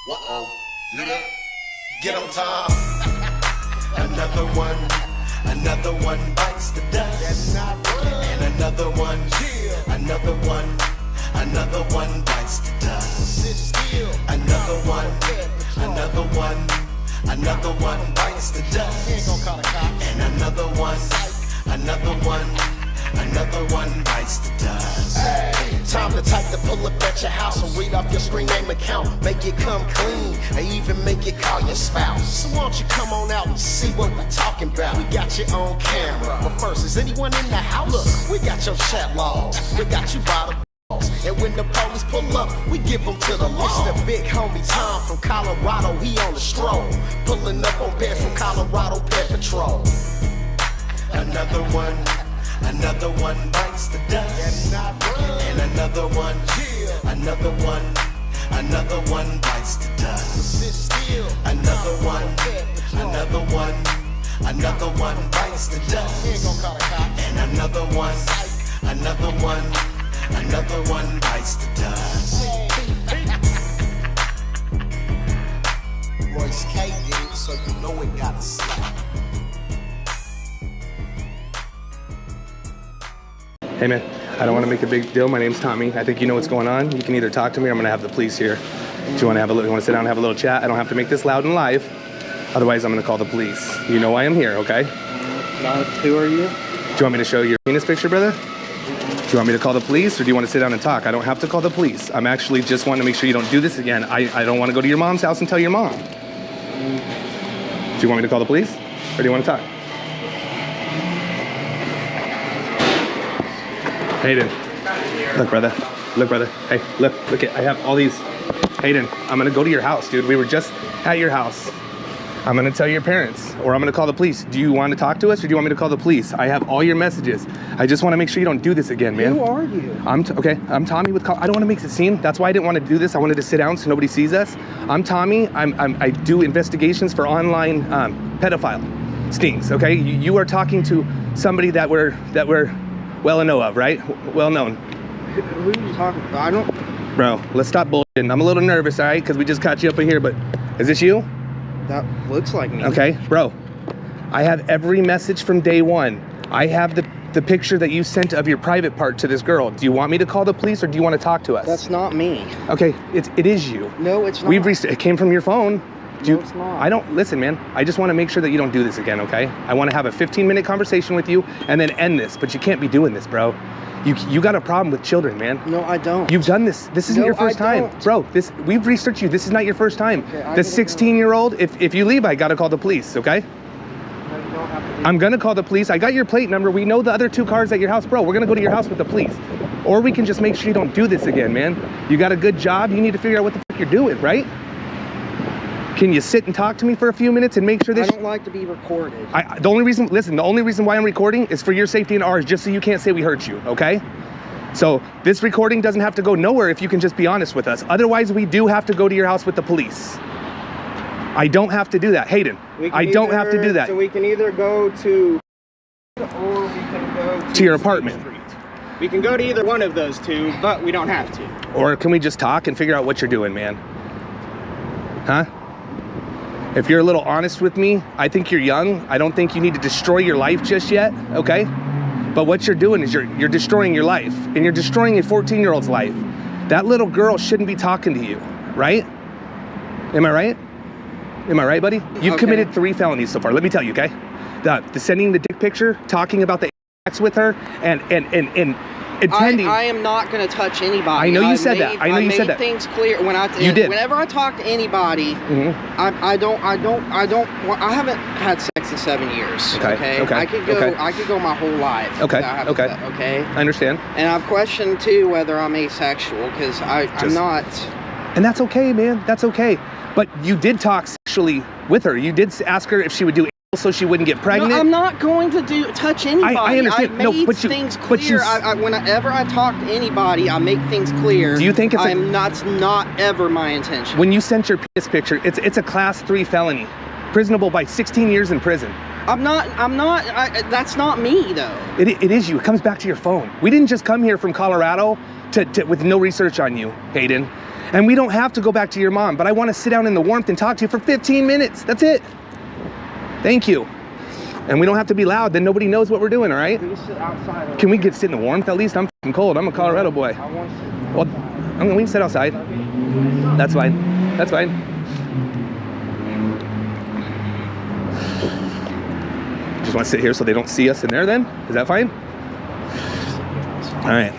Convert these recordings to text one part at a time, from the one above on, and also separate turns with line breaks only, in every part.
Uh-oh. Hear that? Get 'em, Tom. Another one bites the dust. That's not right. And another one bites the dust. Sit still. Another one bites the dust. He ain't gonna call a cop. And another one bites the dust. Hey, time to type to pull up at your house and read off your screen name account. Make it come clean, and even make it call your spouse. So why don't you come on out and see what we're talking about? We got you on camera, but first, is anyone in the house? Look, we got your chat logs, we got you by the balls. And when the police pull up, we give them to the law. It's the big homie Tom from Colorado, he on the stroll. Pulling up on bed from Colorado Ped Patrol. Another one bites the dust. That's not right. And another one bites the dust. Sit still. Another one bites the dust. He ain't gonna call a cop. And another one bites the dust. Royce Hayden, so you know it gotta slap.
Hey man, I don't want to make a big deal. My name's Tommy. I think you know what's going on. You can either talk to me or I'm going to have the police here. Do you want to sit down and have a little chat? I don't have to make this loud and live. Otherwise, I'm going to call the police. You know why I'm here, okay?
Who are you?
Do you want me to show you your penis picture, brother? Do you want me to call the police or do you want to sit down and talk? I don't have to call the police. I'm actually just wanting to make sure you don't do this again. I don't want to go to your mom's house and tell your mom. Do you want me to call the police or do you want to talk? Hayden, look brother, hey, look, I have all these. Hayden, I'm gonna go to your house, dude. We were just at your house. I'm gonna tell your parents, or I'm gonna call the police. Do you want to talk to us, or do you want me to call the police? I have all your messages. I just wanna make sure you don't do this again, man.
Who are you?
I'm Tommy with I don't wanna make a scene. That's why I didn't wanna do this. I wanted to sit down so nobody sees us. I'm Tommy, I do investigations for online pedophile stings, okay? You are talking to somebody that we're well know of, right? Well known.
Who are you talking about? I don't...
Bro, let's stop bullshitting. I'm a little nervous, all right? Because we just caught you up in here, but is this you?
That looks like me.
Okay, bro. I have every message from day one. I have the picture that you sent of your private part to this girl. Do you want me to call the police or do you want to talk to us?
That's not me.
Okay, it is you.
No, it's not.
It came from your phone.
No, it's not.
Listen, man, I just want to make sure that you don't do this again, okay? I want to have a 15-minute conversation with you and then end this, but you can't be doing this, bro. You got a problem with children, man.
No, I don't.
You've done this. This isn't your first time. Bro, we've researched you. This is not your first time. Okay, the 16-year-old, if you leave, I got to call the police, okay? I'm going to call the police. I got your plate number. We know the other 2 cars at your house. Bro, we're going to go to your house with the police. Or we can just make sure you don't do this again, man. You got a good job. You need to figure out what the fuck you're doing, right? Can you sit and talk to me for a few minutes and make sure this...
I don't like to be recorded.
The only reason why I'm recording is for your safety and ours, just so you can't say we hurt you, okay? So this recording doesn't have to go nowhere if you can just be honest with us. Otherwise, we do have to go to your house with the police. I don't have to do that. Hayden, I don't have to do that.
So we can either go to... or we can go
to your apartment.
We can go to either one of those 2, but we don't have to.
Or can we just talk and figure out what you're doing, man? Huh? If you're a little honest with me, I think you're young. I don't think you need to destroy your life just yet, okay? But what you're doing is you're destroying your life, and you're destroying a 14-year-old's life. That little girl shouldn't be talking to you, right? Am I right? Am I right, buddy? You've committed 3 felonies so far. Let me tell you, okay? The sending the dick picture, talking about the sex with her, and intending.
I am not going to touch anybody.
I know you said that. I know you said that.
I made things clear when
you did.
Whenever I talk to anybody, I haven't had sex in 7 years. Okay. I could go my whole life.
Okay.
Okay.
I understand.
And I've questioned too whether I'm asexual because I'm not.
And that's okay, man. That's okay. But you did talk sexually with her. You did ask her if she would do so she wouldn't get pregnant.
No, I'm not going to touch anybody.
I understand.
I made things clear. Whenever I talk to anybody, I make things clear.
Do you think it's
that's not ever my intention.
When you sent your penis picture, it's a class 3 felony, prisonable by 16 years in prison.
That's not me though.
It is you. It comes back to your phone. We didn't just come here from Colorado with no research on you, Hayden. And we don't have to go back to your mom, but I want to sit down in the warmth and talk to you for 15 minutes. That's it. Thank you. And we don't have to be loud, then nobody knows what we're doing, all right?
Can we sit outside?
Can we sit in the warmth at least? I'm f***ing cold. I'm a Colorado boy.
I want to sit
Well, we can sit outside. That's fine. That's fine. Just want to sit here so they don't see us in there then? Is that fine? All right.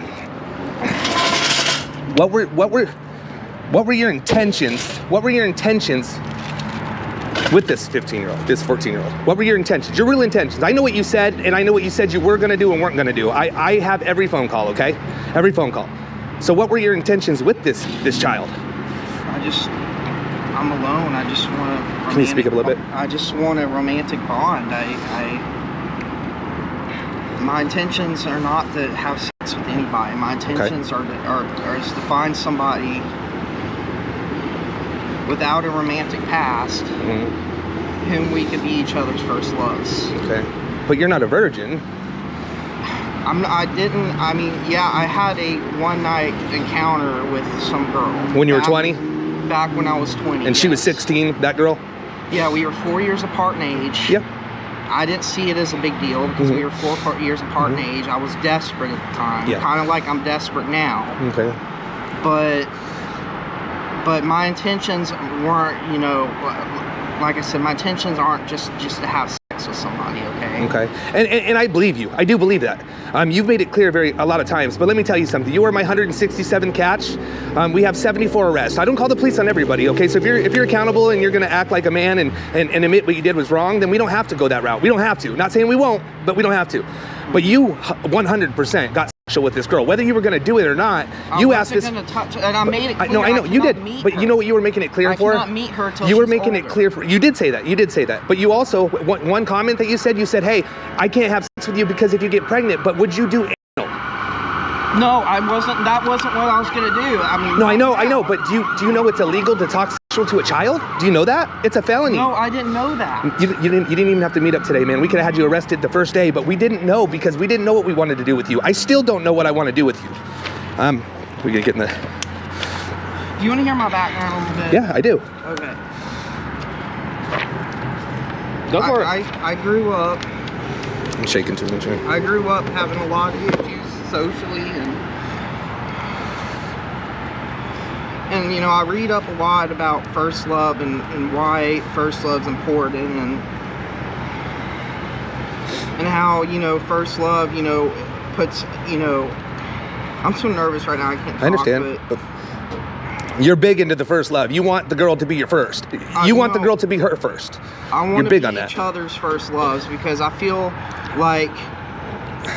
What were your intentions? What were your intentions with this 15-year-old, this 14-year-old? What were your intentions? Your real intentions. I know what you said, and I know what you said you were gonna do and weren't gonna do. I have every phone call, okay? Every phone call. So what were your intentions with this child?
I'm alone. I just want to.
Can you speak up a little bit?
I just want a romantic bond. My intentions are not to have sex with anybody. My intentions are to find somebody without a romantic past, whom we could be each other's first loves.
Okay, but you're not a virgin.
I had a one-night encounter with some girl.
When you were 20?
Back when I was 20.
And she was 16, that girl?
Yeah, we were 4 years apart in age.
Yep.
I didn't see it as a big deal because we were 4 years apart in age. I was desperate at the time.
Yeah.
Kind of like I'm desperate now.
Okay.
But my intentions weren't, like I said, my intentions aren't just to have sex with somebody, okay?
Okay. And I believe you. I do believe that. You've made it clear a lot of times, but let me tell you something. You are my 167 catch. We have 74 arrests. I don't call the police on everybody, okay? So if you're accountable and you're gonna act like a man and admit what you did was wrong, then we don't have to go that route. We don't have to. Not saying we won't, but we don't have to. But you 100% got sexual with this girl, whether you were gonna do it or not. You asked this.
And I made it clear.
No, I know you did. But you know what you were making it clear for?
I cannot meet her till
you were
she's
making
older.
it clear for. You did say that. You did say that. But you also one comment that you said, hey, I can't have sex with you because if you get pregnant. But would you do anal?
No, I wasn't. That wasn't what I was gonna do. I mean.
No, I know. But do you know it's illegal to talk sexual to a child? Do you know that? It's a felony.
No, I didn't know that.
You didn't even have to meet up today, man. We could have had you arrested the first day, but we didn't know because we didn't know what we wanted to do with you. I still don't know what I want to do with you. We're gonna get in the.
Do you want to hear my background a little bit?
Yeah, I do.
Okay.
Go for it.
I grew up.
I'm shaking too much.
I grew up having a lot of issues socially, and I read up a lot about first love and why first love's important, and how first love puts I'm so nervous right now I can't talk.
I understand. But you're big into the first love. You want the girl to be your first. You want the girl to be her first.
I want to be each other's first loves because I feel like,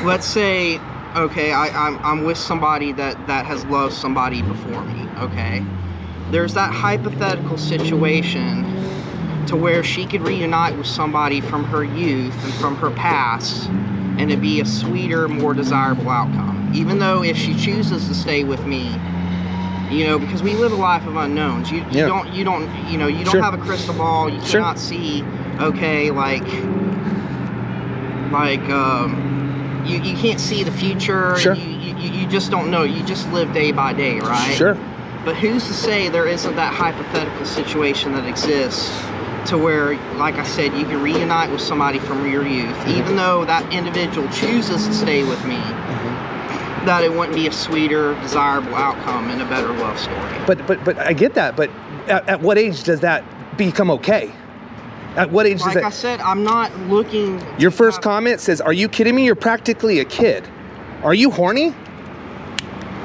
let's say, okay, I'm with somebody that has loved somebody before me, okay? There's that hypothetical situation to where she could reunite with somebody from her youth and from her past, and it'd be a sweeter, more desirable outcome. Even though if she chooses to stay with me, because we live a life of unknowns. You don't have a crystal ball. You cannot see, okay, you can't see the future.
Sure.
You just don't know. You just live day by day, right?
Sure.
But who's to say there isn't that hypothetical situation that exists to where, like I said, you can reunite with somebody from your youth, even though that individual chooses to stay with me, that it wouldn't be a sweeter, desirable outcome and a better love story.
But I get that. But at what age does that become okay? At what age does that?
Like I said, I'm not looking.
Your first comment says, "Are you kidding me? You're practically a kid. Are you horny?"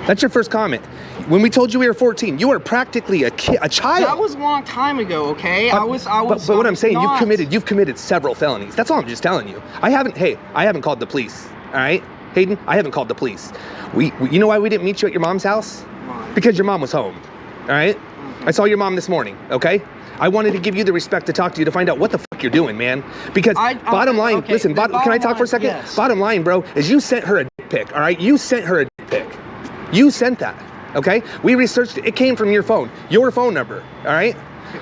That's your first comment. When we told you we were 14, you were practically a kid, a child.
That was a long time ago, okay?
But what I'm saying, you've committed several felonies. That's all I'm just telling you. I haven't called the police. All right, Hayden, I haven't called the police. You know why we didn't meet you at your mom's house?
Why?
Because your mom was home. All right. I saw your mom this morning. Okay. I wanted to give you the respect to talk to you to find out what the fuck you're doing, man. Because bottom line,
okay,
listen, can I talk for a second?
Yes.
Bottom line, bro, is you sent her a dick pic, all right? You sent her a dick pic. You sent that, okay? We researched it. It came from your phone number, all right?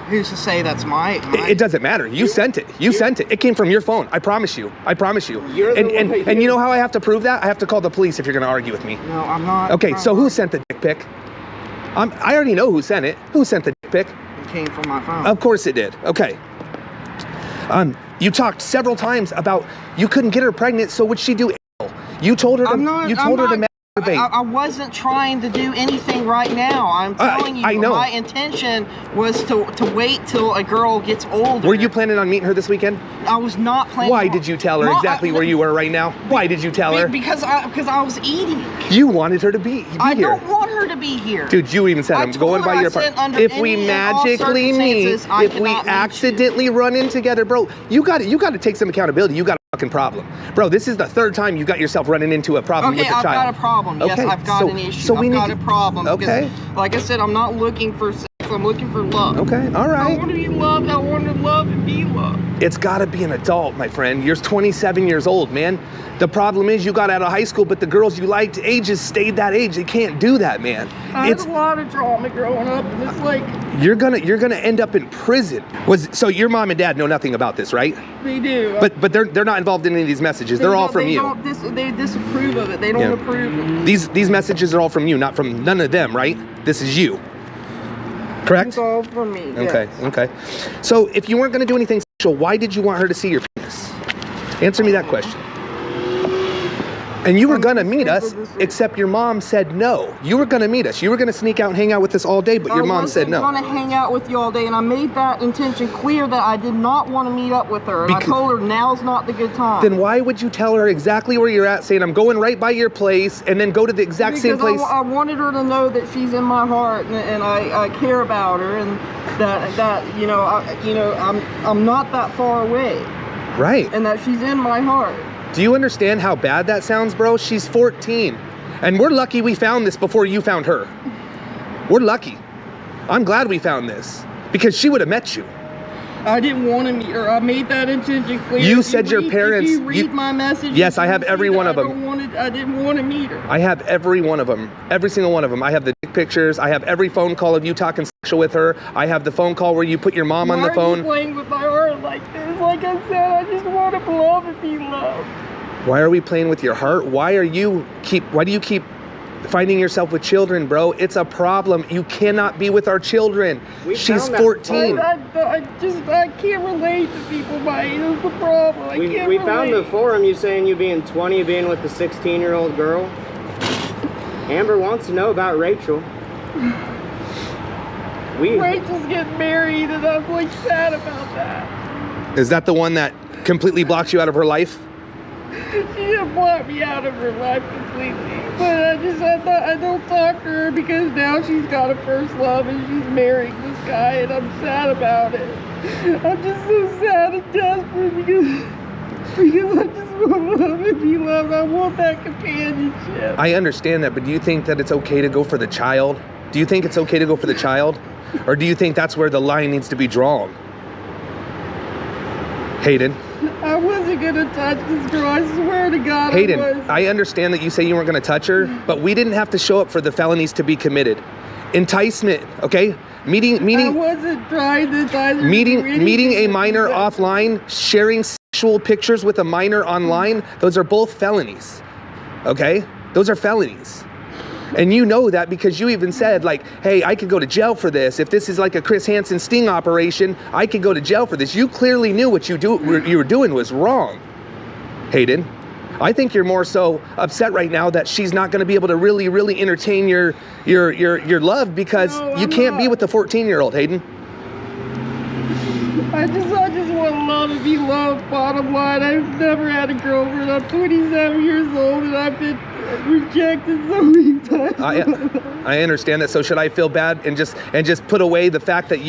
Who's to say that's my...
It doesn't matter. You sent it. You sent it. It came from your phone. I promise you. I promise you. And you know how I have to prove that? I have to call the police if you're going to argue with me.
No, I'm not.
Okay, so who sent the dick pic? I already know who sent it. Who sent the dick pic?
It came from my phone.
Of course it did. Okay. You talked several times about you couldn't get her pregnant, so would she do anal? You told her to masturbate.
I wasn't trying to do anything right now. I'm telling you,
I know.
My intention was to wait till a girl gets older.
Were you planning on meeting her this weekend?
I was not planning.
Why did you tell her exactly where you were right now? Why did you tell her?
Because I was eating.
You wanted her to be here.
I don't want her to be here.
Dude, you even said I'm going by your apartment. If we magically meet, if we accidentally run in together, bro, you got to take some accountability. You got a fucking problem, bro. This is the third time you got yourself running into a problem with a child.
Okay, I've got a problem. Yes, I've got an issue.
So I've got
a problem.
Okay.
Because, like I said, I'm not looking for sex. I'm looking for love.
Okay, all right.
I want to be loved. I want to love and be loved.
It's got to be an adult, my friend. You're 27 years old, man. The problem is you got out of high school, but the girls you liked ages stayed that age. They can't do that, man.
I had a lot of trauma growing up, and it's like
you're gonna end up in prison. So your mom and dad know nothing about this, right?
They do.
But they're not involved in any of these messages. They're all from you.
They disapprove of it. They don't approve of it.
These messages are all from you, not from none of them, right? This is you. Correct?
It's all from me.
Okay,
yes.
okay. So if you weren't going to do anything sexual, why did you want her to see your penis? Answer me that question. And you were going to meet us, except your mom said no. You were going to meet us. You were going to sneak out and hang out with us all day, but your mom said no.
I wasn't going to hang out with you all day, and I made that intention clear that I did not want to meet up with her. And I told her now's not the good time.
Then why would you tell her exactly where you're at, saying I'm going right by your place, and then go to the exact same place?
I wanted her to know that she's in my heart, and I care about her, and that I'm not that far away.
Right.
And that she's in my heart.
Do you understand how bad that sounds, bro? She's 14. And we're lucky we found this before you found her. We're lucky. I'm glad we found this because she would have met you.
I didn't want to meet her. I made that intention clear.
You said your parents...
Did you read my message?
Yes, I have every one of them.
I didn't want to meet her.
I have every one of them. Every single one of them. I have the dick pictures. I have every phone call of you talking sexual with her. I have the phone call where you put your mom on the phone.
Why are you playing with my heart like this? Like I said, I just want to love and be loved.
Why are we playing with your heart? Why do you keep finding yourself with children, bro? It's a problem. You cannot be with our children. She's 14.
I can't relate to people my age. That's the problem.
We found the forum, you saying you being 20, being with the 16-year-old girl. Amber wants to know about Rachel.
Rachel's getting married, and I'm like sad about that.
Is that the one that completely blocks you out of her life?
She didn't block me out of her life completely, but I don't talk to her because now she's got a first love and she's marrying this guy, and I'm sad about it. I'm just so sad and desperate because I just want love and be loved. I want that companionship.
I understand that, but do you think that it's okay to go for the child? Do you think it's okay to go for the child? Or do you think that's where the line needs to be drawn? Hayden?
I wasn't going to touch this girl. I swear to God.
Hayden, I understand that you say you weren't going to touch her, but we didn't have to show up for the felonies to be committed. Enticement, okay? Meeting. I
wasn't trying to entice her.
Meeting a minor offline, sharing sexual pictures with a minor online, those are both felonies, okay? Those are felonies. And you know that because you even said, like, hey, I could go to jail for this. If this is like a Chris Hansen sting operation, I could go to jail for this. You clearly knew what you were doing was wrong, Hayden. I think you're more so upset right now that she's not going to be able to really, really entertain your love because you can't be with the 14-year-old, Hayden.
I just want love to be loved, bottom line. I've never had a girlfriend. I'm 27 years old and I've been rejected so many times.
I understand that. So should I feel bad and just put away the fact that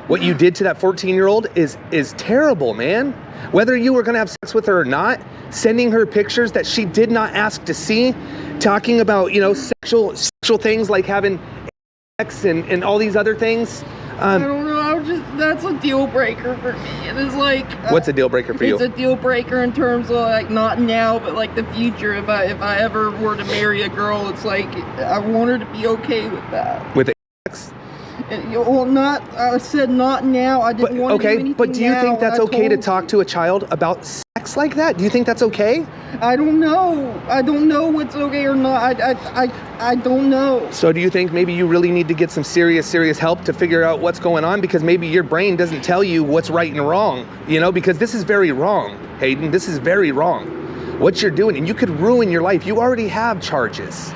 what you did to that 14-year-old is terrible, man? Whether you were going to have sex with her or not, sending her pictures that she did not ask to see, talking about, sexual things like having sex and all these other things.
I don't know. That's a deal breaker for me. And it's like,
what's a deal breaker for you?
It's a deal breaker in terms of like not now, but like the future. If I ever were to marry a girl, it's like I want her to be okay with that.
With sex?
Well, not. I said not now. I didn't want to do anything
but do you
now,
think that's
and I
okay to
told
talk
you.
to a child about sex like that? Do you think that's okay?
I don't know. I don't know what's okay or not. I don't know.
So do you think maybe you really need to get some serious help to figure out what's going on? Because maybe your brain doesn't tell you what's right and wrong, you know, because this is very wrong, Hayden. This is very wrong. What you're doing, and you could ruin your life. You already have charges.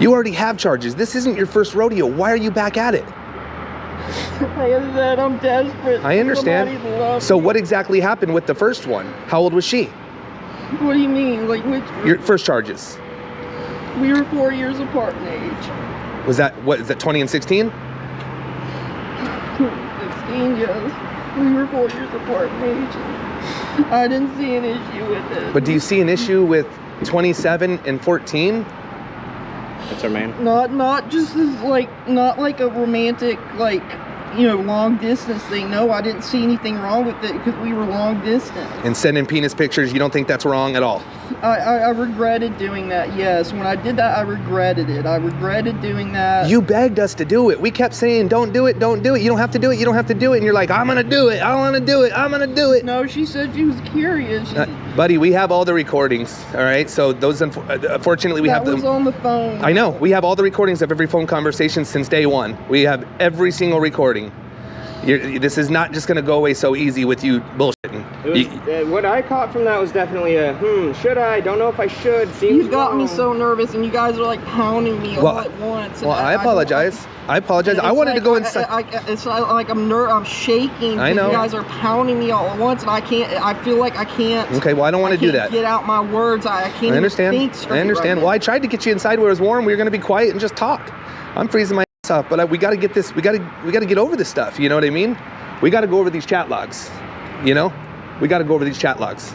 You already have charges. This isn't your first rodeo. Why are you back at it?
Like I said, I'm desperate.
I understand.
Somebody to love
So
me.
what exactly happened with the first one? How old was she?
What do you mean? Like which?
Your first charges.
We were 4 years apart in age.
Was that, what, is that 20 and 16?
16, yes. We were 4 years apart in age. I didn't see an issue with it.
But do you see an issue with 27 and 14?
That's our man.
Not just as not like a romantic long distance thing. No, I didn't see anything wrong with it because we were long distance.
And sending penis pictures, you don't think that's wrong at all?
I regretted doing that. Yes, when I did that, I regretted it. I regretted doing that.
You begged us to do it. We kept saying, don't do it, don't do it. You don't have to do it, you don't have to do it. And you're like, I'm gonna do it, I wanna do it, I'm gonna do it.
No, she said she was curious.
Buddy, we have all the recordings, all right? So those, unfortunately, we have
That
them.
was on the phone.
I know, we have all the recordings of every phone conversation since day one. We have every single recording. This is not just gonna go away so easy with you bullshitting.
It was, what I caught from that was definitely a, should I? Don't know if I should. Seems
You got me
wrong.
so nervous, and you guys are like pounding me all at once. and
Well, I apologize. I apologize. I wanted to go inside.
It's like I'm shaking.
I know.
You guys are pounding me all at once, and I can't. I feel like I can't.
Okay, well, I don't want to do that.
Get out my words. I can't.
I understand.
Even think straight
I understand.
Right
Well, I tried to get you inside where it was warm. We were going to be quiet and just talk. I'm freezing my ass off, but we got to get this. We got to get over this stuff. You know what I mean? We got to go over these chat logs. You know, we got to go over these chat logs.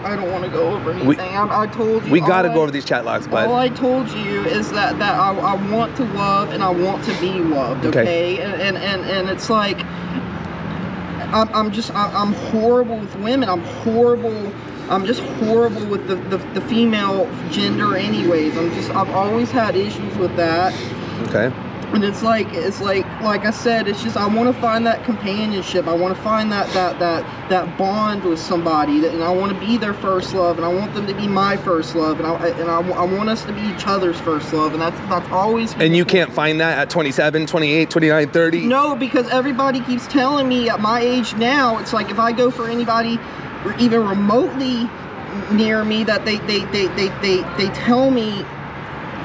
I don't want to go over anything. I told you.
We got to go over these chat logs, bud.
All I told you is that I want to love and I want to be loved. Okay. And it's like I'm horrible with women. I'm horrible. I'm just horrible with the female gender anyways. I've always had issues with that.
Okay.
And it's like I said, it's just I want to find that companionship. I want to find that bond with somebody, and I want to be their first love, and I want them to be my first love, and I want us to be each other's first love, and that's always.
And you can't find that at 27, 28, 29, 30?
No, because everybody keeps telling me at my age now, it's like if I go for anybody even remotely near me, that they tell me.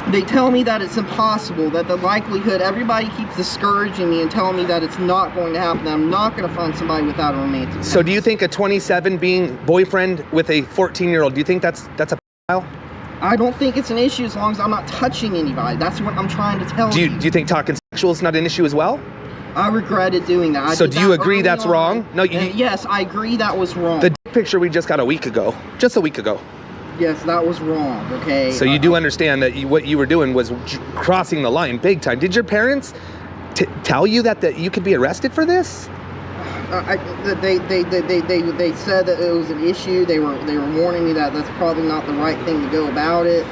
They tell me that it's impossible, that the likelihood, everybody keeps discouraging me and telling me that it's not going to happen, that I'm not going to find somebody without a romantic.
So do you think a 27 being boyfriend with a 14-year-old, do you think that's a pedophile?
I don't think it's an issue as long as I'm not touching anybody. That's what I'm trying to tell you.
Do you think talking sexual is not an issue as well?
I regretted doing that.
So do you agree that's wrong? No.
Yes, I agree that was wrong.
The picture we just got a week ago, just a week ago.
Yes, that was wrong, okay?
So you do understand that what you were doing was crossing the line big time. Did your parents tell you that you could be arrested for this?
They said that it was an issue. They were warning me that that's probably not the right thing to go about it.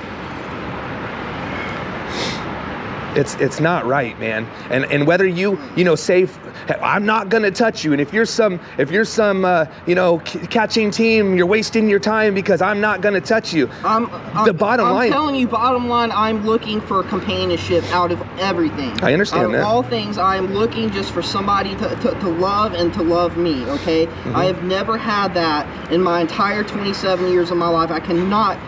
It's not right, man. And whether you say I'm not gonna touch you, and if you're some catching team, you're wasting your time because I'm not gonna touch you. The bottom line.
I'm telling you, bottom line, I'm looking for companionship out of everything.
I understand that.
Out of all things, I'm looking just for somebody to love and to love me. Okay, I have never had that in my entire 27 years of my life. I cannot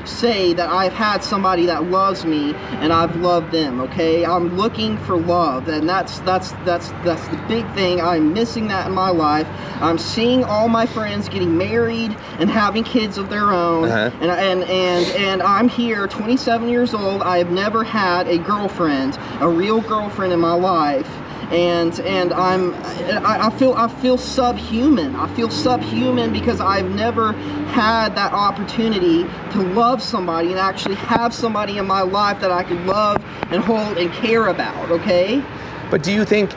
say that I've had somebody that loves me and I've loved them. Okay, I'm looking for love, and that's the big thing. I'm missing that in my life. I'm seeing all my friends getting married and having kids of their own, and I'm here, 27 years old. I have never had a girlfriend, a real girlfriend in my life. And I feel subhuman. I feel subhuman because I've never had that opportunity to love somebody and actually have somebody in my life that I could love and hold and care about. Okay.
But do you think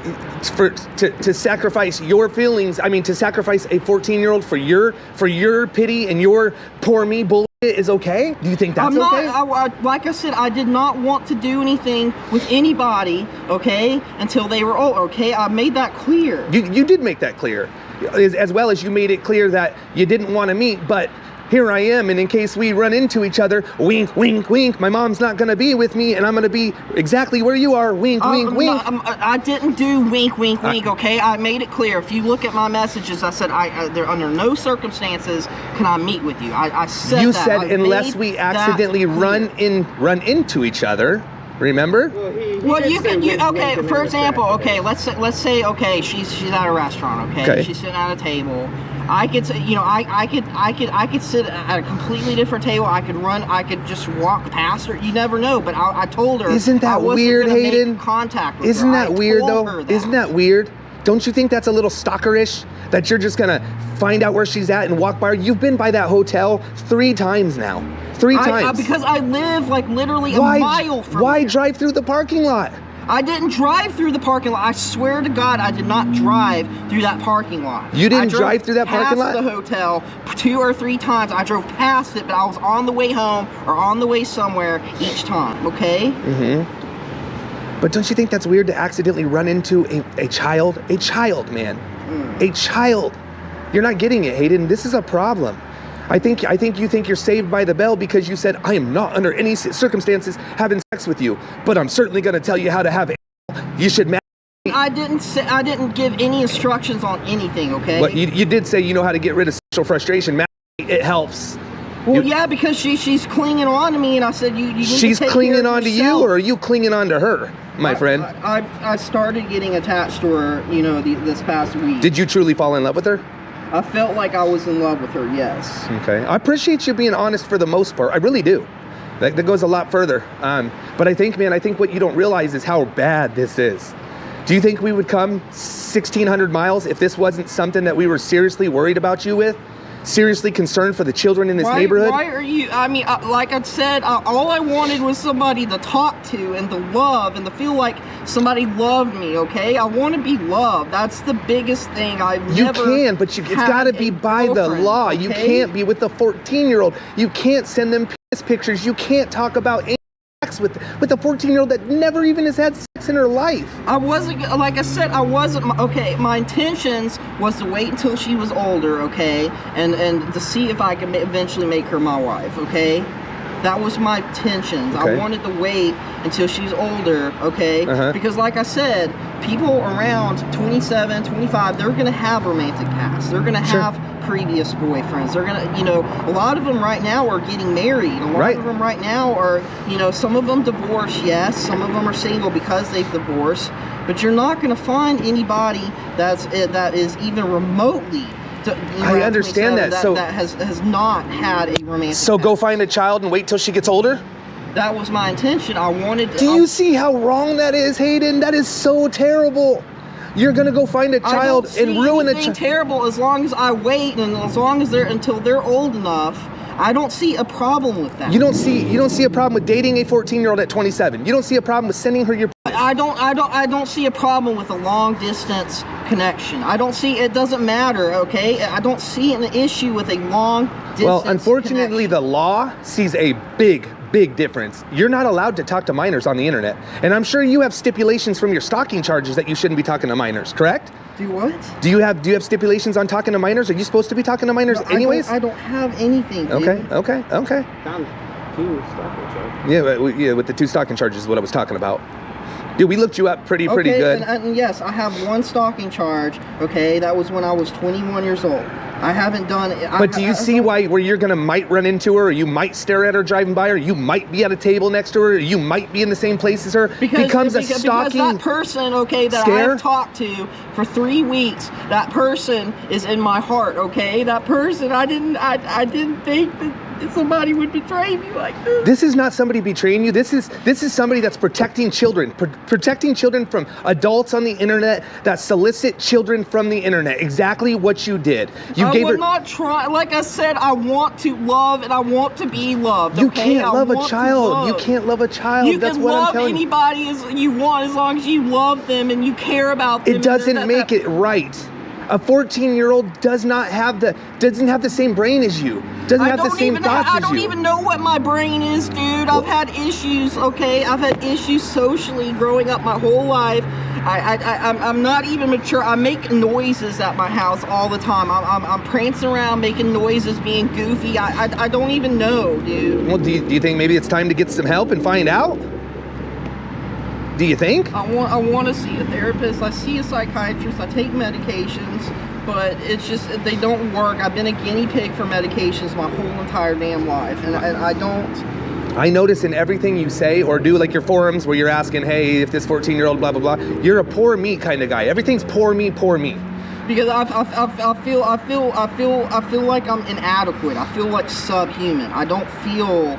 to sacrifice your feelings? I mean, to sacrifice a 14-year-old for your pity and your poor me bull is okay? Do you think that's
I'm
okay?
like I said, I did not want to do anything with anybody, okay, until they were old, okay? I made that clear.
You did make that clear, as well as you made it clear that you didn't want to meet, but here I am, and in case we run into each other, wink, wink, wink, my mom's not going to be with me, and I'm going to be exactly where you are, wink, wink, wink.
I didn't do wink, wink, wink, okay? I made it clear. If you look at my messages, I said, they're under no circumstances can I meet with you. I said
you
that.
said unless we accidentally run into each other, remember?
Well, you could, okay, for example, okay, let's say, okay, she's at a restaurant, okay? She's sitting at a table. I could, you know, I could sit at a completely different table. I could just walk past her. You never know. But I told her.
Isn't that weird, Hayden?
Contact with
Isn't
her.
that weird though? Isn't that weird? Don't you think that's a little stalkerish? That you're just gonna find out where she's at and walk by her? You've been by that hotel 3 times now. 3 times.
Because I live like literally a mile from
Why
here.
drive through the parking lot?
I didn't drive through the parking lot. I swear to God, I did not drive through that parking lot.
You didn't drive through that parking lot?
I drove past the hotel 2 or 3 times. I drove past it, but I was on the way home or on the way somewhere each time, okay?
Mm-hmm. But don't you think that's weird to accidentally run into a child? A child, man. A child. You're not getting it, Hayden. This is a problem. I think you think you're saved by the bell because you said, I am not under any circumstances having sex with you, but I'm certainly going to tell you how to have it. You should marry me. I
didn't give any instructions on anything, okay?
But you did say you know how to get rid of sexual frustration. It helps.
Well, yeah, because she's clinging on to me, and I said, you need
she's
to take
clinging
care of
on to
yourself.
you, or are you clinging on to her, my friend?
I started getting attached to her, you know, this past week.
Did you truly fall in love with her?
I felt like I was in love with her, yes.
Okay. I appreciate you being honest for the most part. I really do. That goes a lot further. But I think, man, what you don't realize is how bad this is. Do you think we would come 1,600 miles if this wasn't something that we were seriously worried about you with? Seriously concerned for the children in this neighborhood?
Why are you, I mean, like I said, all I wanted was somebody to talk to and to love and to feel like somebody loved me, okay? I want to be loved. That's the biggest thing
You can, but it's got to be by the law. Okay? You can't be with a 14-year-old. You can't send them penis pictures. You can't talk about sex with a 14-year-old that never even has had sex in her life.
I wasn't, like I said, okay, my intentions was to wait until she was older, okay, and to see if I could eventually make her my wife, okay? That was my intentions. Okay. I wanted to wait until she's older, okay? Because like I said, people around 27, 25, they're going to have romantic past. They're going to have previous boyfriends. They're going to, you know, a lot of them right now are getting married. A lot of them right now are, you know, some of them divorced, yes. Some of them are single because they've divorced. But you're not going to find anybody that is even remotely
I understand that.
So that has not had a romantic.
So go find a child and wait till she gets older?
That was my intention. I wanted to.
Do you see how wrong that is, Hayden? That is so terrible. You're gonna go find a child and ruin a child.
Terrible as long as I wait and as long as until they're old enough. I don't see a problem with that.
You don't see a problem with dating a 14-year-old at 27. You don't see a problem with sending her your.
I don't see a problem with a long distance connection. I don't see, it doesn't matter, okay? I don't see an issue with a long distance.
Well, unfortunately, the law sees a big difference. You're not allowed to talk to minors on the internet. And I'm sure you have stipulations from your stalking charges that you shouldn't be talking to minors, correct?
Do what?
Do you have stipulations on talking to minors? Are you supposed to be talking to minors anyways?
I don't have anything, dude.
Okay.
Found 2 stalking charges.
Yeah, with the 2 stalking charges is what I was talking about. Dude, we looked you up pretty good.
And yes, I have 1 stalking charge, okay? That was when I was 21 years old. I haven't done it.
But do you see where you're might run into her, or you might stare at her driving by her, you might be at a table next to her, or you might be in the same place as her? Because
that person, okay, that I've talked to for 3 weeks, that person is in my heart, okay? That person, I didn't think that somebody would betray me like this.
This is not somebody betraying you. This is somebody that's protecting children. Protecting children from adults on the internet that solicit children from the internet. Exactly what you did.
I would not try. Like I said, I want to love and I want to be loved.
You can't love a child. You can't love a child. That's what I'm telling you.
You can love anybody as you want as long as you love them and you care about them.
It doesn't make it right. A 14-year-old doesn't have the same brain as you. Doesn't have the same thoughts as you.
I don't even know what my brain is, dude. I've had issues, okay? I've had issues socially growing up my whole life. I'm not even mature. I make noises at my house all the time. I'm prancing around making noises, being goofy. I don't even know, dude.
Well, do you think maybe it's time to get some help and find out? Do you think?
I want to see a therapist. I see a psychiatrist. I take medications, but it's just they don't work. I've been a guinea pig for medications my whole entire damn life, and I don't.
I notice in everything you say or do, like your forums where you're asking, hey, if this 14-year-old blah blah blah, you're a poor me kind of guy. Everything's poor me, poor me.
Because I feel like I'm inadequate. I feel like subhuman. I don't feel.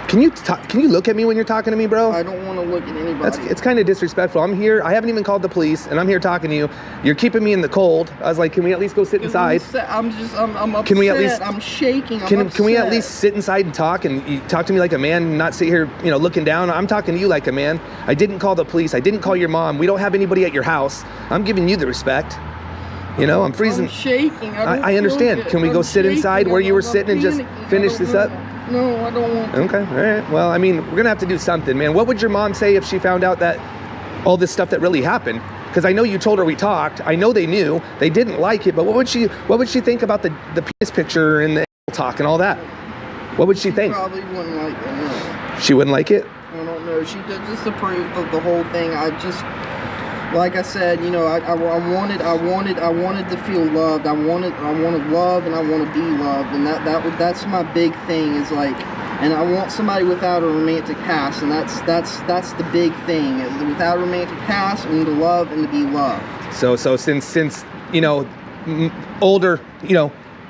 Can you look at me when you're talking to me, bro?
I don't want to look at anybody.
It's kind of disrespectful. I'm here. I haven't even called the police, and I'm here talking to you. You're keeping me in the cold. I was like, can we at least go sit inside?
I'm upset.
Can we at least?
I'm shaking.
Can we at least sit inside and talk? And you talk to me like a man, not sit here, looking down. I'm talking to you like a man. I didn't call the police. I didn't call your mom. We don't have anybody at your house. I'm giving you the respect. I'm freezing.
I'm shaking.
I understand. Can we go sit inside where you were sitting and just finish this up?
No, I don't want to.
Okay, all right. Well, I mean, we're going to have to do something, man. What would your mom say if she found out that all this stuff that really happened? Because I know you told her we talked. I know they knew. They didn't like it, but what would she think about the penis picture and the talk and all that? What would she think?
Probably wouldn't like it. No.
She wouldn't like it?
I don't know. She did disapprove of the whole thing. Like I said, I wanted to feel loved. I wanted love, and I want to be loved, and that's my big thing. Is like, and I want somebody without a romantic past, and that's the big thing. Without a romantic past, and to love and to be loved. So
since older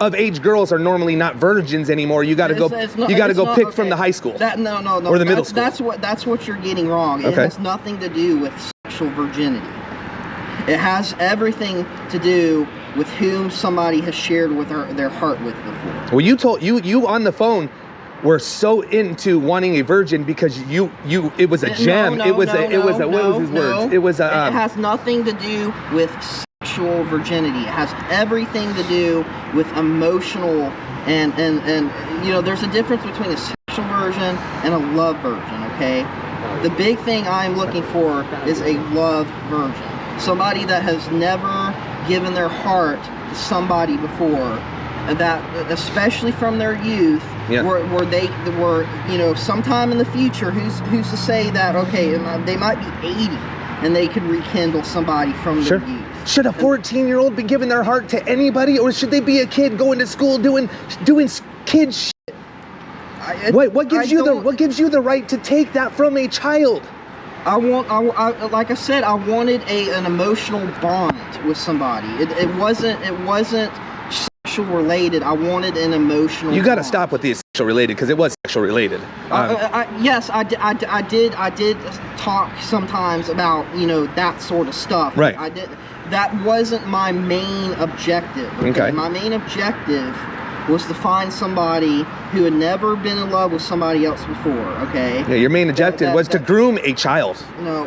of age girls are normally not virgins anymore, you got to go pick from the high school.
No.
Or the middle school.
That's what you're getting wrong. It has nothing to do with sexual virginity. It has everything to do with whom somebody has shared with their heart with before.
Well, you told you on the phone were so into wanting a virgin because it was a gem. What was his words? It
has nothing to do with sexual virginity. It has everything to do with emotional and there's a difference between a sexual virgin and a love virgin, okay? The big thing I'm looking for is a love virgin. Somebody that has never given their heart to somebody before, that especially from their youth, where they were, sometime in the future, who's to say that, okay, they might be 80 and they could rekindle somebody from their youth.
Should a 14-year-old be giving their heart to anybody, or should they be a kid going to school doing kid shit? What gives you the right to take that from a child?
Like I said, I wanted an emotional bond with somebody. It wasn't sexual related. I wanted an emotional.
You got to stop with the sexual related, because it was sexual related.
Yes, I did talk sometimes about that sort of stuff.
Right.
I did. That wasn't my main objective.
Okay.
My main objective was to find somebody who had never been in love with somebody else before, okay?
Yeah, your main objective was to groom a child.
No,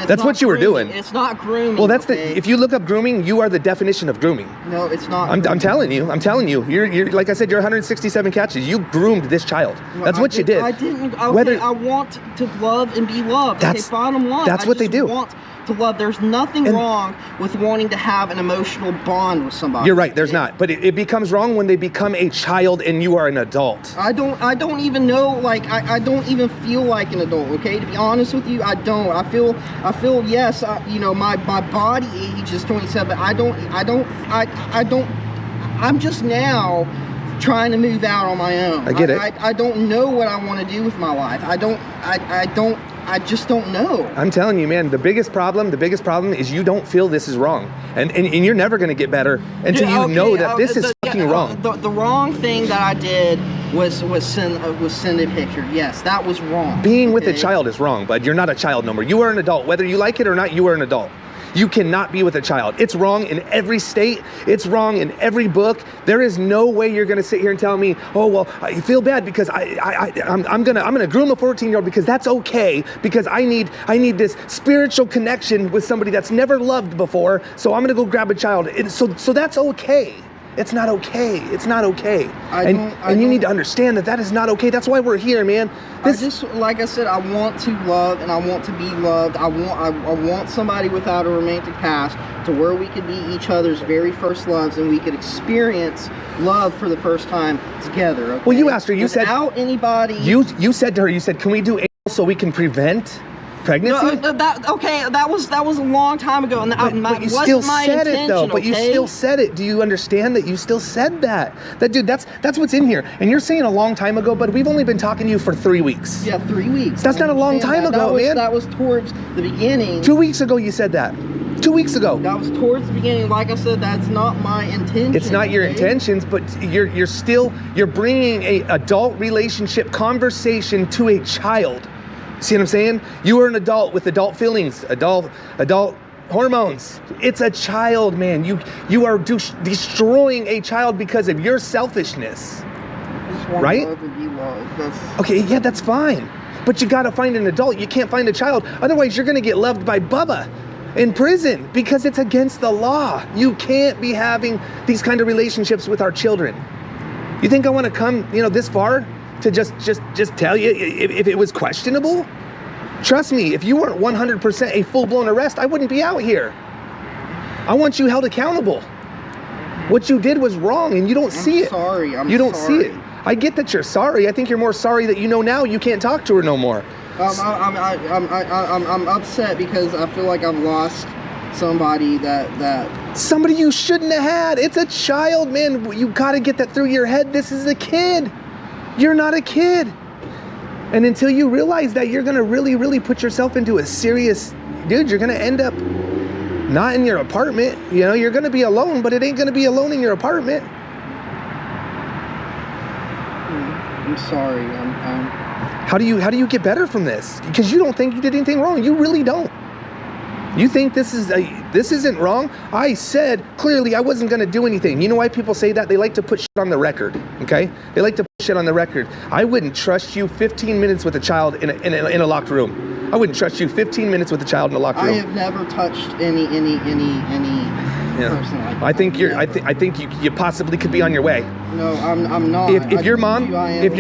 that's what you were doing.
It's not grooming.
Well, that's if you look up grooming, you are the definition of grooming.
No, it's not.
I'm telling you. You're like I said, you're 167 catches. You groomed this child. That's what you did.
I didn't. Okay, I want to love and be loved.
That's
bottom line.
That's what they do.
To love. There's nothing wrong with wanting to have an emotional bond with somebody.
You're right, there's not. But it becomes wrong when they become a child and you are an adult.
I don't even know, like, I don't even feel like an adult, okay? To be honest with you, I don't. I feel yes, my body age is 27, but I'm just now trying to move out on my own.
I get it.
I don't know what I want to do with my life. I just don't know.
I'm telling you, man, the biggest problem is you don't feel this is wrong. And you're never going to get better until you know that this is fucking wrong.
The wrong thing that I did was send a picture. Yes, that was wrong.
Being with a child is wrong, but you're not a child no more. You are an adult. Whether you like it or not, you are an adult. You cannot be with a child. It's wrong in every state. It's wrong in every book. There is no way you're going to sit here and tell me, oh, well, I feel bad because I'm gonna groom a 14-year-old because that's okay, because I need this spiritual connection with somebody that's never loved before, so I'm going to go grab a child. So that's okay. It's not okay. It's not okay. And you need to understand that is not okay. That's why we're here, man.
Like I said, I want to love and I want to be loved. I want somebody without a romantic past, to where we could be each other's very first loves and we could experience love for the first time together. Okay?
Well, you asked her. You said
without anybody.
You said to her. You said, "Can we do anal so we can prevent pregnancy?"
No, that was a long time ago, and
but you still said it though. But you still said it. Do you understand that you still said that? Dude, that's what's in here. And you're saying a long time ago, but we've only been talking to you for 3 weeks.
Yeah, 3 weeks.
That's not a long time ago, man.
That was towards the beginning.
2 weeks ago you said that. 2 weeks ago.
That was towards the beginning. Like I said, that's not my intention.
It's not your intentions, but you're bringing a adult relationship conversation to a child. See what I'm saying? You are an adult with adult feelings, adult hormones. It's a child, man. You are destroying a child because of your selfishness. Right? Okay, yeah, that's fine. But you gotta find an adult. You can't find a child. Otherwise, you're gonna get loved by Bubba in prison because it's against the law. You can't be having these kind of relationships with our children. You think I want to come, this far to just tell you if it was questionable? Trust me, if you weren't 100% a full-blown arrest, I wouldn't be out here. I want you held accountable. What you did was wrong, and you don't see it. You don't see it. I get that you're sorry. I think you're more sorry that you know now you can't talk to her no more.
I'm upset because I feel like I've lost somebody that
somebody you shouldn't have had. It's a child, man. You gotta get that through your head. This is a kid. You're not a kid. And until you realize that, you're gonna really, really put yourself into a serious, dude, you're gonna end up not in your apartment. You're gonna be alone, but it ain't gonna be alone in your apartment.
I'm sorry.
How do you get better from this? Because you don't think you did anything wrong. You really don't. You think this isn't wrong? I said clearly I wasn't going to do anything. You know why people say that? They like to put shit on the record, okay? They like to put shit on the record. I wouldn't trust you 15 minutes with a child in a locked room. I wouldn't trust you 15 minutes with a child in a locked room.
I have never touched any person like that.
I think you possibly could be on your way.
No, I'm not.
If your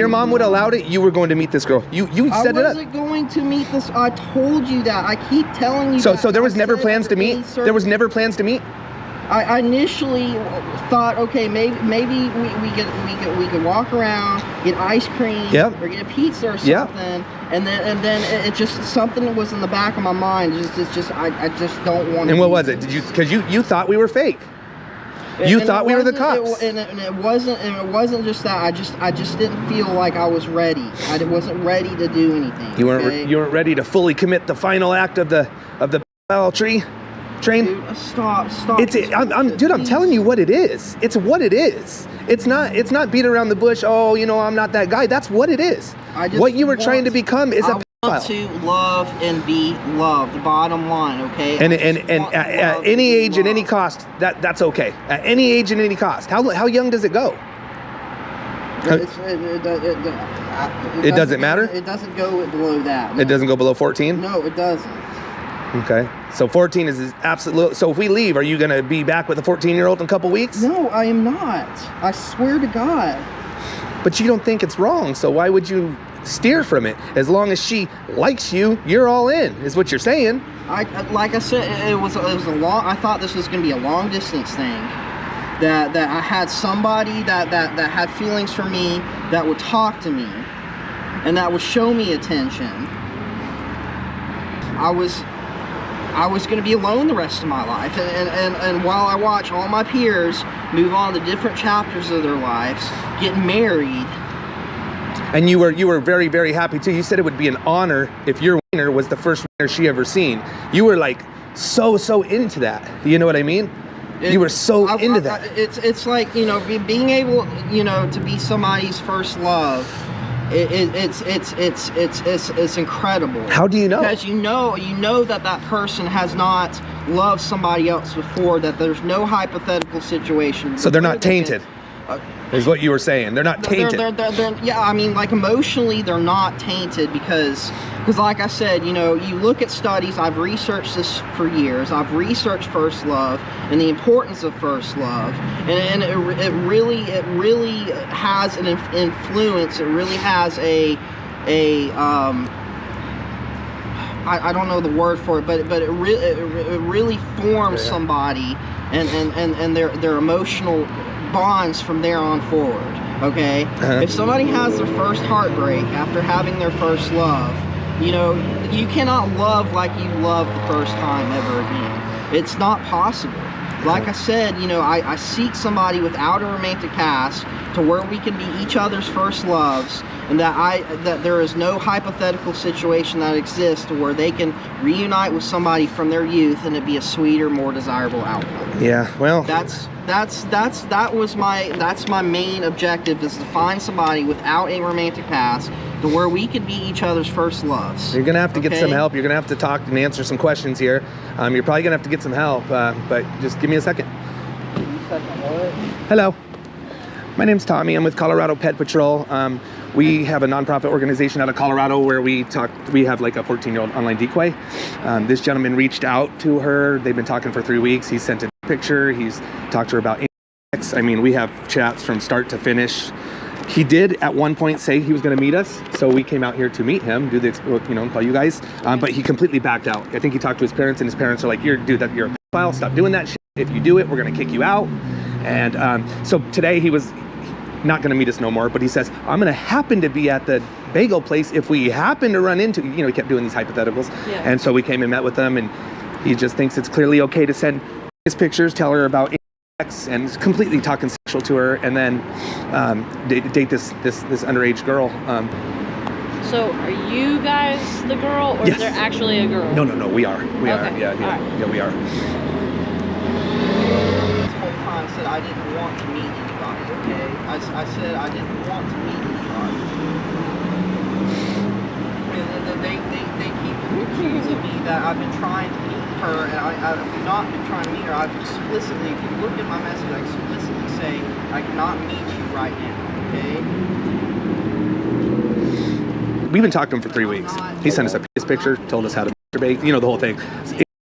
mom would allow it, you were going to meet this girl. You set it up. I wasn't
going to meet this. I told you that. I keep telling you.
So there was never plans to meet. There was never plans to meet.
I initially thought, okay, maybe we could walk around, get ice cream, or get a pizza or something, and then it just something was in the back of my mind. I just don't want.
And what was it? Because you thought we were fake. You thought we were the cops.
And it wasn't just that. I just didn't feel like I was ready. I wasn't ready to do anything.
You weren't ready to fully commit the final act of the train.
Dude, stop.
I'm telling you what it is. It's what it is. It's not beat around the bush. Oh, I'm not that guy. That's what it is. What you were trying to become is a pedophile.
To love and be loved. The bottom line, okay?
And at any age and any cost, that's okay. At any age and any cost. How young does it go? It doesn't matter?
It doesn't go below that. No.
It doesn't go below 14?
No, it doesn't.
Okay. So 14 is absolute. So if we leave, are you going to be back with a 14-year-old in a couple weeks?
No, I am not. I swear to God.
But you don't think it's wrong, so why would you steer from it? As long as she likes you, you're all in, is what you're saying.
Like I said, it was a long. I thought this was going to be a long distance thing. That I had somebody that had feelings for me, that would talk to me, and that would show me attention. I was going to be alone the rest of my life, and while I watch all my peers move on to different chapters of their lives, get married.
And you were very, very happy too. You said it would be an honor if your wiener was the first wiener she ever seen. You were like so into that. You know what I mean? You were so into that.
It's like, being able, to be somebody's first love. it's incredible.
How do you know?
Because you know that person has not loved somebody else before, that there's no hypothetical situation.
So they're not tainted, is what you were saying. They're not tainted.
Yeah, I mean, like, emotionally, they're not tainted because like I said, you know, you look at studies. I've researched this for years. I've researched first love and the importance of first love, and it really has an influence. It really has I don't know the word for it, but it really forms somebody and their emotional bonds from there on forward. Okay, if somebody has their first heartbreak after having their first love, you know, you cannot love like you loved the first time ever again. It's not possible. Like I said, you know, I seek somebody without a romantic past to where we can be each other's first loves, and that there is no hypothetical situation that exists to where they can reunite with somebody from their youth and it be a sweeter, more desirable outcome.
Yeah, well,
that's my main objective, is to find somebody without a romantic past to where we could be each other's first loves.
you're gonna have to get some help. You're gonna have to talk and answer some questions here. You're probably gonna have to get some help, but just give me a second. Hello, my name's Tommy. I'm with Colorado Ped Patrol. We have a nonprofit organization out of Colorado where we have like a 14-year-old online decoy. This gentleman reached out to her. They've been talking for 3 weeks. He sent a picture. He's talked to her about sex. I mean, we have chats from start to finish. He did at one point say he was going to meet us, so we came out here to meet him, do the, you know, call you guys. But he completely backed out. I think he talked to his parents, and his parents are like, "You're a pedophile. Stop doing that shit. If you do it, we're going to kick you out." And so today he was not going to meet us no more, but he says, "I'm going to happen to be at the bagel place if we happen to run into," you know, he kept doing these hypotheticals. Yeah. And so we came and met with them, and he just thinks it's clearly okay to send his pictures, tell her about sex, and it's completely talking sexual to her, and then date this underage girl.
So are you guys the girl, or
yes.
Is there actually a girl?
No, we are. We are.
Okay.
Yeah,
Right.
Yeah, we are.
This whole time I said I didn't want to meet anybody, okay? I said I didn't want to meet anybody. They keep accusing me that I've been trying to meet her, and I've not been trying to meet her. I've explicitly, if you look at my message, I explicitly say I cannot meet you right now, okay?
We've been talking to him for 3 weeks. He sent us a penis picture, told us how to masturbate, you know, the whole thing.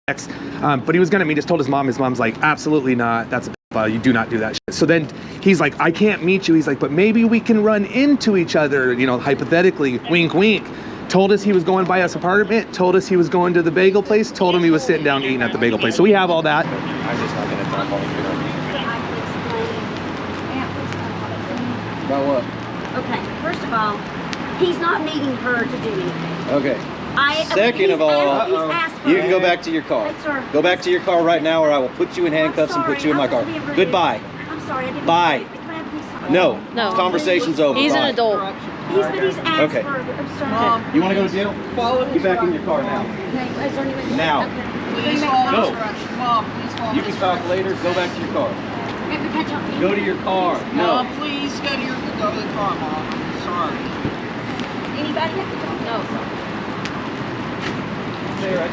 But he was going to meet us, told his mom. His mom's like, "Absolutely not. That's a pedophile. You do not do that shit." So then he's like, "I can't meet you." He's like, "But maybe we can run into each other, you know, hypothetically, wink, wink." Told us he was going by us apartment, told us he was going to the bagel place, told him he was sitting down eating at the bagel place. So we have all that.
I'm just not going to talk all through. About what?
Okay, first of all, he's not needing her to do anything.
Okay. Second of all, you can go back to your car. Go back to your car right now, or I will put you in handcuffs and put you in my car. Goodbye.
I'm sorry, I didn't.
Bye. No. Conversation's over.
He's
Bye.
an adult.
He's asked
Okay.
for, I'm sorry.
You want to go to jail? Get back in your car now.
Okay, is there any way-
Now.
Okay.
Please
Go.
follow
Go.
instructions. Mom, please follow
You can talk later. Go back to your car.
Okay.
Go to your car.
Mom,
No.
please go to the car, Mom. I'm sorry.
Anybody have to go?
No.
Stay right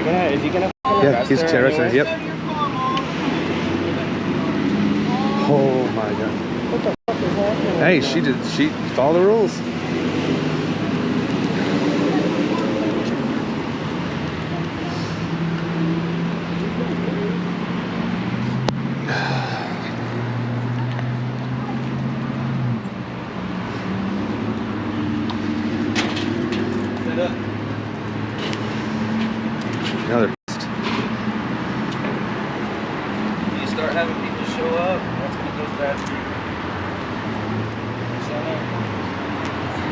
there. Is he gonna?
Yeah, he's terrorist. Yep.
Go to your car, Mom.
Oh my God. Hey, she followed the rules.
Sit up.
Now they're pissed.
You start having people show up, that's when it goes bad for you.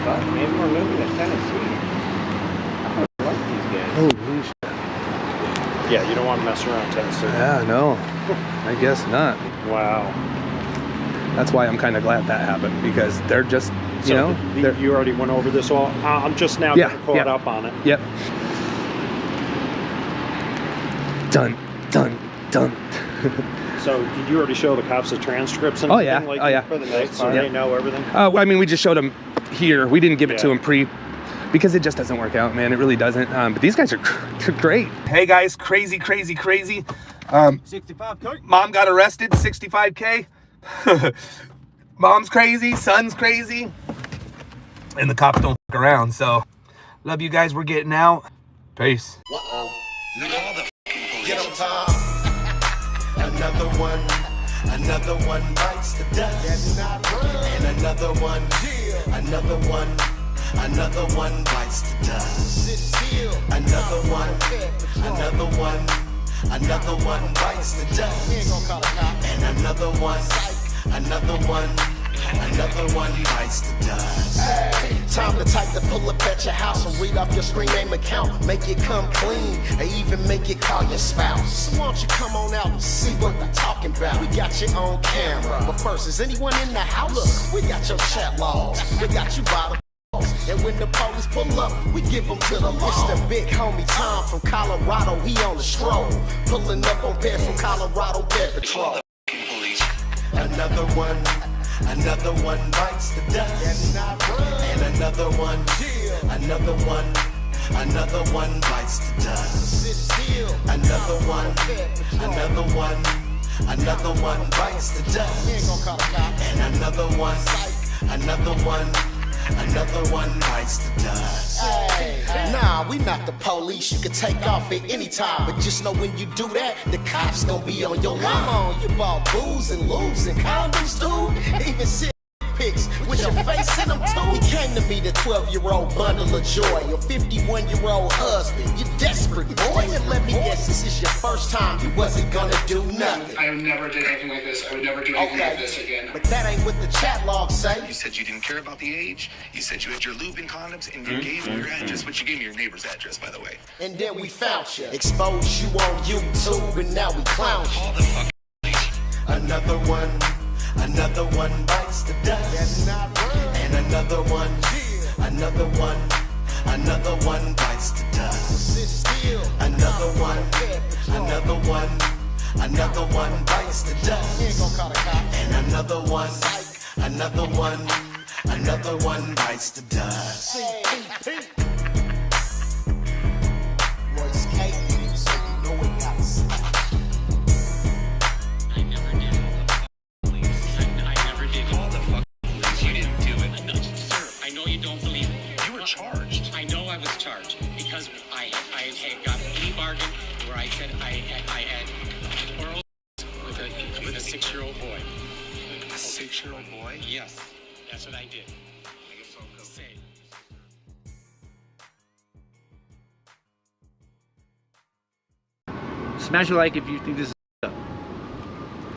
Maybe we're moving to Tennessee. I like these guys.
Holy shit.
Yeah, you don't want to mess around Tennessee.
Yeah, no. I guess not.
Wow.
That's why I'm kind of glad that happened, because they're just, you know.
You already went over this all. I'm just now getting caught up on it.
Yep. Done.
So did you already show the cops the transcripts and
Oh, yeah.
everything? Like,
Oh, yeah.
For the night, so
Yeah.
they know everything?
Well, I mean, we just showed them here. We didn't give it to them because it just doesn't work out, man. It really doesn't. But these guys are great. Hey, guys, crazy.
65K.
Mom got arrested, 65K. Mom's crazy, son's crazy. And the cops don't fuck around, so. Love you guys, we're getting out. Peace.
Uh-oh. Look at all the get 'em, Tom. Another one bites the dust. And another one bites the dust. Another one bites the dust. And another one bites the dust. Hey, time to type the pull up at your house and read off your screen name account. Make it come clean, and even make it call your spouse. So why don't you come on out and see what we're talking about? We got you on camera, but first, is anyone in the house? Look, we got your chat logs, we got you by the balls. And when the police pull up, we give them to the law. It's the big homie Tom from Colorado, he on the stroll. Pulling up on Ped from Colorado Ped Patrol. Another one bites the dust. And another one bites the dust. Another one bites the dust. And another one bites the dust. Nah, we not the police. You can take off at any time, but just know when you do that, the cops gonna be on your line. Come on, you bought booze and lubes and condoms, dude. Even shit pics with your face in them too. He came to me, the 12-year-old bundle of joy, your 51-year-old husband. You desperate boy, and let me guess, this is your first time you wasn't gonna do nothing.
I never did anything like this. I would never do anything like this again.
But that ain't what the chat logs say.
You said you didn't care about the age. You said you had your lube and condoms, and you gave me your address, but you gave me your neighbor's address, by the way.
And then we found you, exposed you on YouTube, and now we clown you.
All the fucking
Another one bites the dust. And another one bites the dust. Another one bites the dust. And another one bites the dust. Royce Hayden, so you know it got slapped.
charged.
I know I was charged because I had got a plea bargain where I said I had oral with a 6-year-old boy.
A 6-year-old boy?
Yes, that's what I did. Say.
Smash a like if you think this is